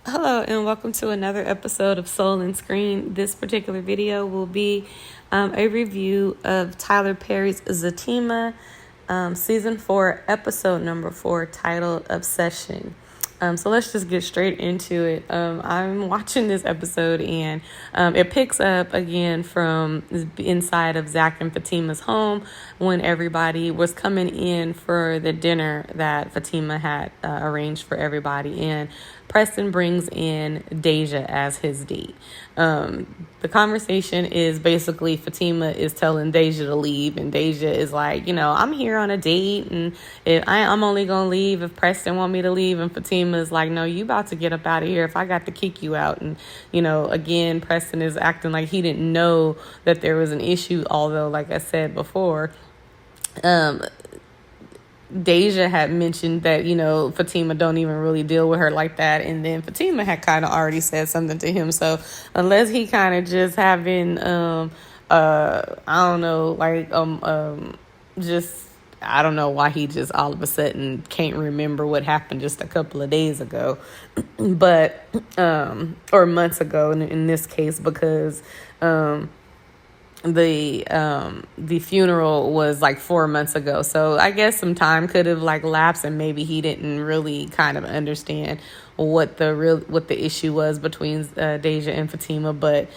Hello and welcome to another episode of Soul and Screen. This particular video will be a review of Tyler Perry's Zatima, Season 4, Episode number 4, titled Obsession. So let's just get straight into it. I'm watching this episode and it picks up again from inside of Zac and Fatima's home when everybody was coming in for the dinner that Fatima had arranged for everybody. And Preston brings in Deja as his date. The conversation is basically Fatima is telling Deja to leave, and Deja is like, I'm here on a date, and I'm only gonna leave if Preston want me to leave. And Fatima is like, no, you about to get up out of here if I got to kick you out. And again, Preston is acting like he didn't know that there was an issue, although, like I said before, Deja had mentioned that, Fatima don't even really deal with her like that. And then Fatima had kind of already said something to him. So unless he kind of just having, I don't know, I don't know why he just all of a sudden can't remember what happened just a couple of days ago, but, or months ago in this case, because, the funeral was like 4 months ago. So I guess some time could have lapsed, and maybe he didn't really kind of understand what the issue was between Deja and Fatima. But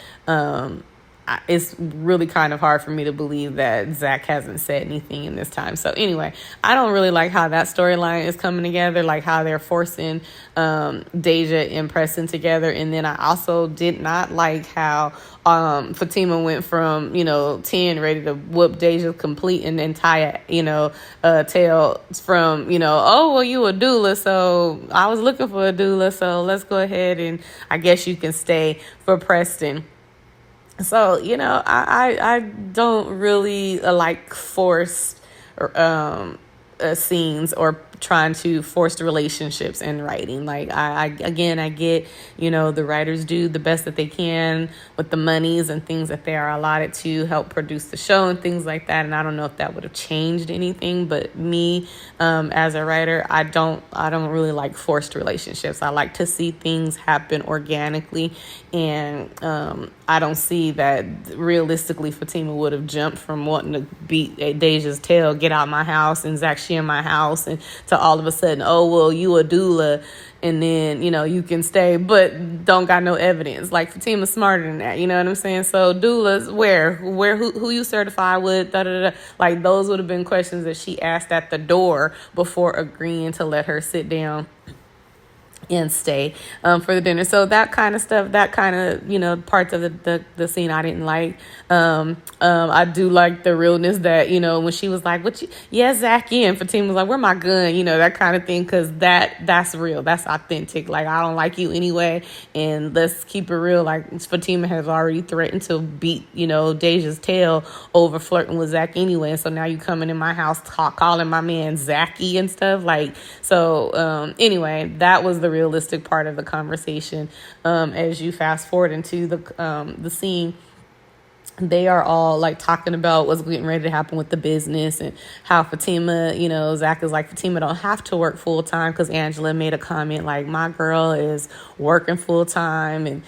it's really kind of hard for me to believe that Zac hasn't said anything in this time. So anyway, I don't really like how that storyline is coming together, like how they're forcing Deja and Preston together. And then I also did not like how Fatima went from 10 ready to whoop Deja complete and entire tail from oh well, you a doula, so I was looking for a doula, so let's go ahead and I guess you can stay for Preston. So, I don't really like forced scenes or trying to force the relationships in writing. Like, I get, the writers do the best that they can with the monies and things that they are allotted to help produce the show and things like that. And I don't know if that would have changed anything, but me, as a writer, I don't really like forced relationships. I like to see things happen organically. And, I don't see that realistically Fatima would have jumped from wanting to beat Deja's tail, get out my house, and Zac, she in my house, and to all of a sudden, oh, well, you a doula, and then, you can stay, but don't got no evidence. Like, Fatima's smarter than that, you know what I'm saying? So doulas, who you certify with, Like, those would have been questions that she asked at the door before agreeing to let her sit down and stay for the dinner. So that kind of stuff, that kind of parts of the scene I didn't like. I do like the realness that when she was like, Zac, and Fatima was like, where my gun, that kind of thing, because that's real, that's authentic. Like, I don't like you anyway, and let's keep it real. Like, Fatima has already threatened to beat Deja's tail over flirting with Zac anyway, and so now you coming in my house calling my man Zachy and stuff. Like, so anyway, that was the realistic part of the conversation. As you fast forward into the scene, they are all talking about what's getting ready to happen with the business, and how Fatima, Zac is like, Fatima don't have to work full time, because Angela made a comment like, my girl is working full time and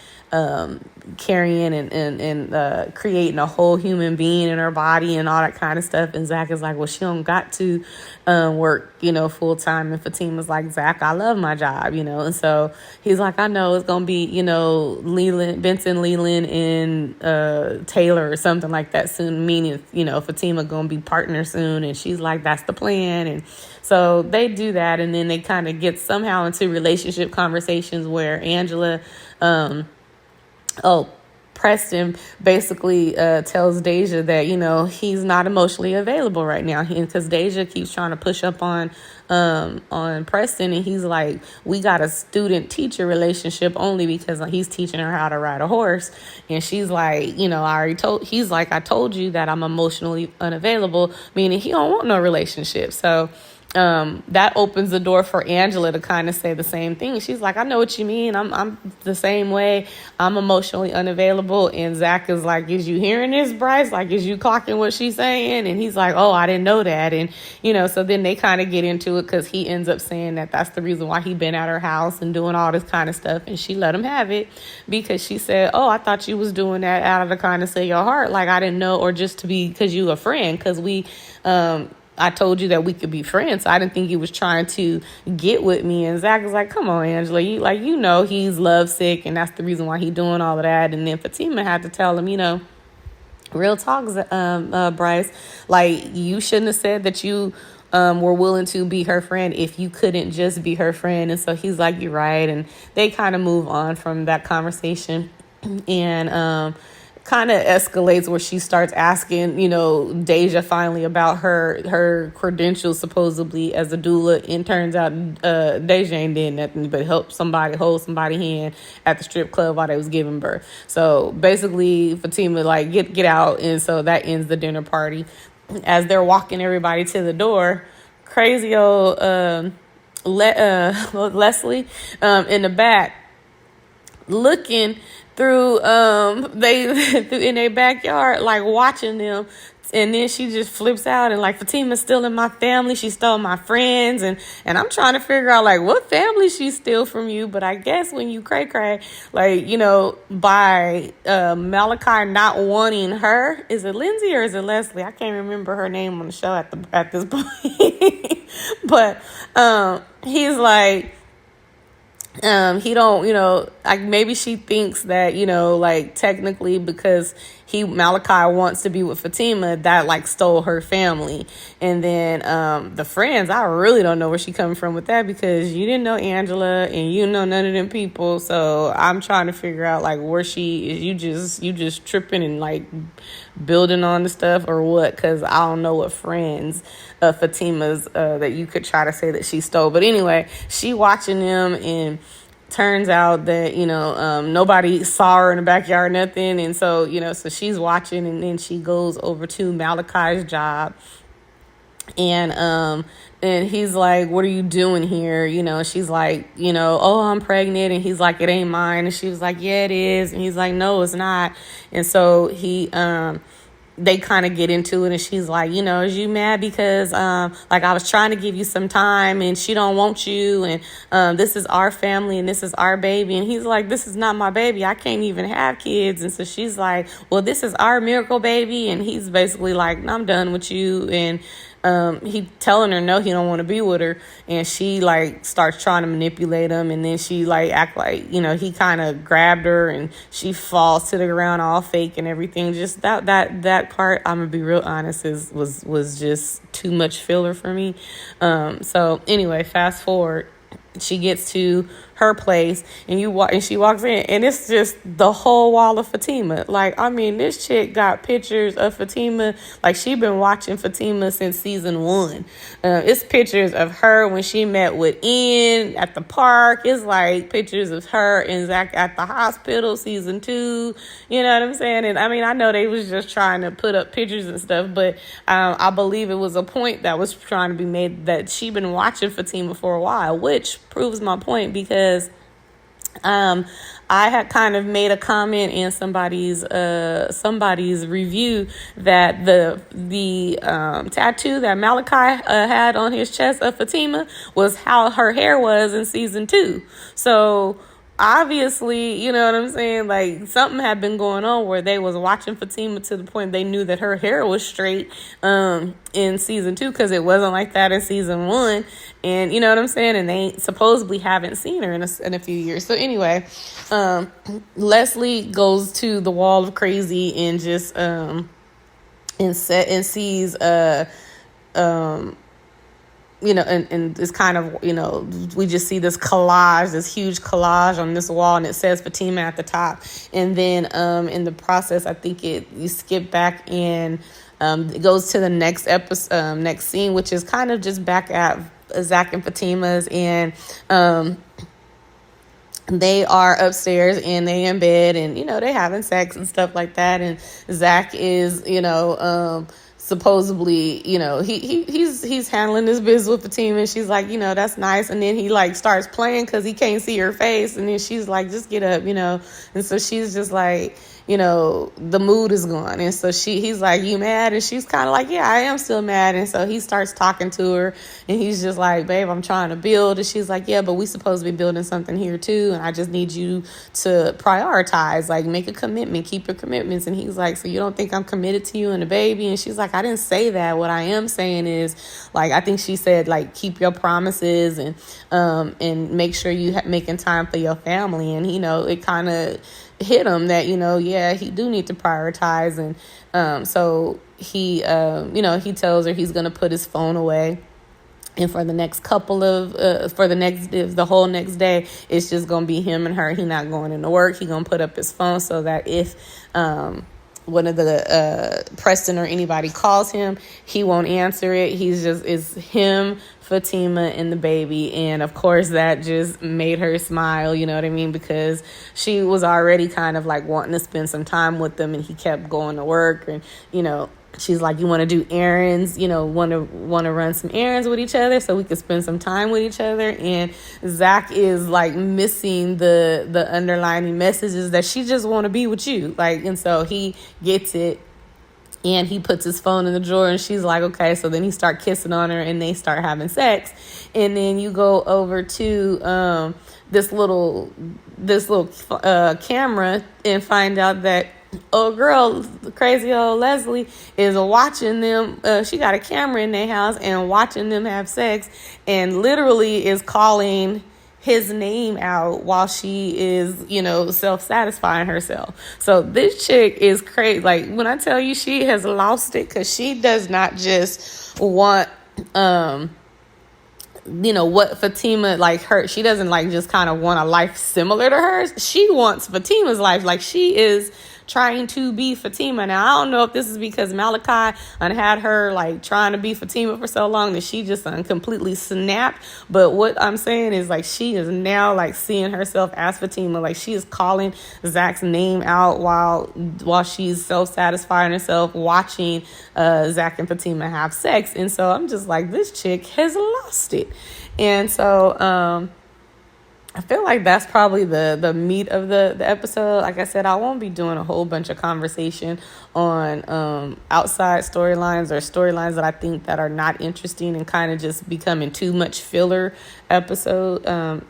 carrying and creating a whole human being in her body and all that kind of stuff. And Zac is like, well, she don't got to work full time. And Fatima's like, Zac, I love my job, and so he's like, I know it's gonna be Benson, Leland, and Taylor or something like that soon, meaning Fatima gonna be partner soon. And she's like, that's the plan. And so they do that, and then they kind of get somehow into relationship conversations where Angela Preston basically tells Deja that he's not emotionally available right now, because Deja keeps trying to push up on Preston, and he's like, we got a student-teacher relationship only because he's teaching her how to ride a horse. And she's like, he's like, I told you that I'm emotionally unavailable, meaning he don't want no relationship. So that opens the door for Angela to kind of say the same thing. She's like, I know what you mean. I'm the same way. I'm emotionally unavailable. And Zac is like, is you hearing this, Bryce? Like, is you clocking what she's saying? And he's like, oh, I didn't know that. And, so then they kind of get into it because he ends up saying that that's the reason why he been at her house and doing all this kind of stuff. And she let him have it because she said, oh, I thought you was doing that out of the kindness of your heart. Like, I didn't know, or just to be, because you a friend, because I told you that we could be friends. So I didn't think he was trying to get with me. And Zac was like, come on, Angela. He's lovesick, and that's the reason why he's doing all of that. And then Fatima had to tell him, real talk, Bryce, like, you shouldn't have said that you were willing to be her friend if you couldn't just be her friend. And so he's like, you're right. And they kind of move on from that conversation. And kind of escalates where she starts asking, Deja finally about her credentials supposedly as a doula. And turns out Deja ain't did nothing but help somebody hold somebody's hand at the strip club while they was giving birth. So basically Fatima like get out, and so that ends the dinner party. As they're walking everybody to the door, crazy old Leslie in the back looking through in their backyard, like watching them. And then she just flips out and like, Fatima's still in my family. She stole my friends. And I'm trying to figure out like what family she steal from you. But I guess when you cray, like, by Malachi not wanting her, is it Lindsay or is it Leslie? I can't remember her name on the show at this point. But he's like, he don't, like maybe she thinks that, like technically because Malachi wants to be with Fatima, that like stole her family. And then the friends, I really don't know where she coming from with that, because you didn't know Angela and you know none of them people. So I'm trying to figure out like where she is. You just tripping and like building on the stuff or what? Because I don't know what friends Fatima's that you could try to say that she stole. But anyway, she watching them, and turns out that nobody saw her in the backyard, nothing. And so so she's watching, and then she goes over to Malachi's job, and he's like, what are you doing here? She's like, oh, I'm pregnant. And he's like, it ain't mine. And she was like, yeah, it is. And he's like, no, it's not. And so they kind of get into it, and she's like, is you mad because like I was trying to give you some time and she don't want you, and this is our family and this is our baby. And he's like, this is not my baby. I can't even have kids. And so she's like, well, this is our miracle baby. And he's basically like, I'm done with you. And he telling her no, he don't want to be with her. And she like starts trying to manipulate him, and then she like act like he kind of grabbed her, and she falls to the ground all fake and everything. Just that part, I'm gonna be real honest, was just too much filler for me. So anyway, fast forward, she gets to her place, and she walks in, and it's just the whole wall of Fatima. Like, I mean, this chick got pictures of Fatima. Like, she been watching Fatima since season 1. It's pictures of her when she met with Ian at the park. It's like pictures of her and Zac at the hospital, season 2. You know what I'm saying? And I mean, I know they was just trying to put up pictures and stuff, but I believe it was a point that was trying to be made that she been watching Fatima for a while, which proves my point, because I had kind of made a comment in somebody's review that the tattoo that Malachi had on his chest of Fatima was how her hair was in season 2. So obviously, you know what I'm saying? Like, something had been going on where they was watching Fatima to the point they knew that her hair was straight in season 2, because it wasn't like that in season 1. And you know what I'm saying? And they supposedly haven't seen her in a few years. So anyway, Leslie goes to the wall of crazy and just and sees and it's kind of, we just see this huge collage on this wall, and it says Fatima at the top. And then in the process, I think you skip back and it goes to the next episode, next scene, which is kind of just back at Zac and Fatima's, and they are upstairs and they in bed, and they having sex and stuff like that. And Zac is supposedly, he's handling his business with Fatima, and she's like, that's nice. And then he like starts playing because he can't see her face. And then she's like, just get up, And so she's just like, the mood is gone. And so he's like, you mad? And she's kind of like, yeah, I am still mad. And so he starts talking to her, and he's just like, babe, I'm trying to build. And she's like, yeah, but we supposed to be building something here too. And I just need you to prioritize, like make a commitment, keep your commitments. And he's like, so you don't think I'm committed to you and the baby? And she's like, I didn't say that. What I am saying is, like, I think she said, like, keep your promises and make sure you making time for your family. And, it kind of hit him that, yeah, he do need to prioritize. And so he, he tells her he's going to put his phone away. And for the next the whole next day, it's just going to be him and her. He not going into work. He going to put up his phone so that if one of the Preston or anybody calls him, he won't answer it. It's him, Fatima, and the baby. And of course that just made her smile, you know what I mean? Because she was already kind of like wanting to spend some time with them, and he kept going to work. And, she's like, you want to do errands, want to run some errands with each other so we can spend some time with each other. And Zac is like missing the underlining messages that she just want to be with you. Like, and so he gets it. And he puts his phone in the drawer, and she's like, okay. So then he start kissing on her, and they start having sex. And then you go over to this little camera and find out that old girl, crazy old Leslie, is watching them. She got a camera in their house and watching them have sex, and literally is calling his name out while she is, self-satisfying herself. So this chick is crazy. Like, when I tell you she has lost it, because she does not just want, what Fatima, like her, she doesn't like just kind of want a life similar to hers. She wants Fatima's life. Like, she is trying to be Fatima. Now, I don't know if this is because Malachi had her like trying to be Fatima for so long that she just completely snapped. But what I'm saying is, like, she is now like seeing herself as Fatima. Like, she is calling Zac's name out while she's self-satisfying herself, watching Zac and Fatima have sex. And so I'm just like, this chick has lost it. And so I feel like that's probably the meat of the episode. Like I said, I won't be doing a whole bunch of conversation on outside storylines or storylines that I think that are not interesting and kind of just becoming too much filler storylines,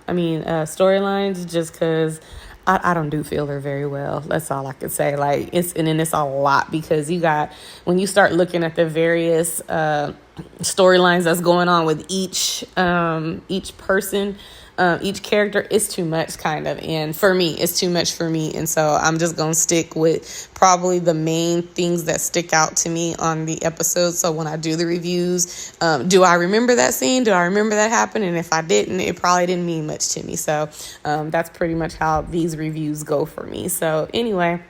just because I don't do filler very well. That's all I could say. Like, it's a lot, because when you start looking at the various storylines that's going on with each person, each character, is too much, kind of. And for me, it's too much for me. And so I'm just going to stick with probably the main things that stick out to me on the episode. So when I do the reviews, do I remember that scene? Do I remember that happened? And if I didn't, it probably didn't mean much to me. So that's pretty much how these reviews go for me. So anyway,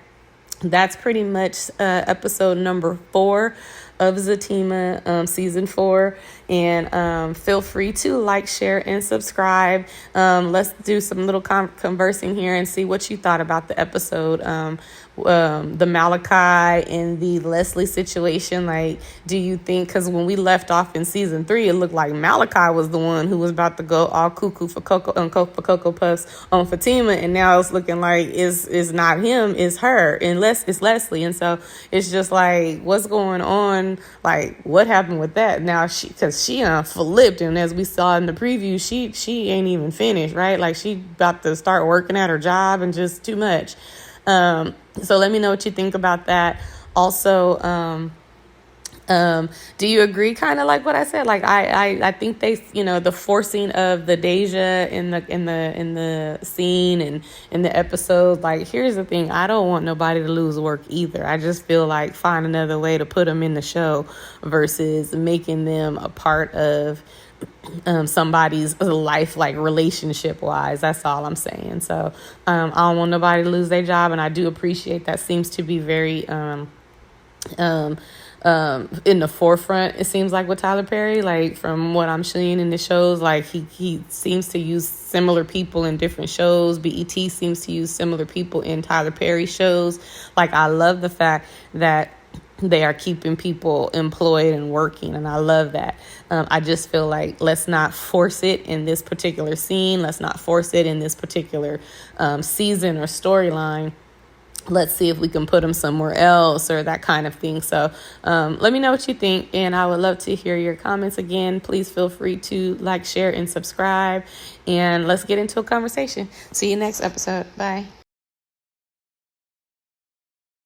that's pretty much episode number 4 of Zatima, season 4. And feel free to like, share, and subscribe. Let's do some little conversing here and see what you thought about the episode. The Malachi and the Leslie situation. Like, do you think, because when we left off in season 3, it looked like Malachi was the one who was about to go all cuckoo for Cocoa Puffs on Fatima, and now it's looking like it's not him, it's her, unless it's Leslie. And so it's just like, what's going on? Like, what happened with that? Now because she flipped, and as we saw in the preview, she ain't even finished, right? Like, she about to start working at her job, and just too much. So let me know what you think about that. Also, do you agree, kind of like what I said? Like, I think they, the forcing of the Deja in the scene and in the episode. Like, here's the thing: I don't want nobody to lose work either. I just feel like find another way to put them in the show versus making them a part of somebody's life, like relationship wise. That's all I'm saying. So I don't want nobody to lose their job, and I do appreciate that seems to be very in the forefront, it seems like, with Tyler Perry. Like, from what I'm seeing in the shows, like he seems to use similar people in different shows. BET seems to use similar people in Tyler Perry shows. Like, I love the fact that they are keeping people employed and working, and I love that. I just feel like let's not force it in this particular scene. Let's not force it in this particular season or storyline. Let's see if we can put them somewhere else or that kind of thing. So let me know what you think, and I would love to hear your comments. Again, please feel free to like, share, and subscribe, and let's get into a conversation. See you next episode. Bye.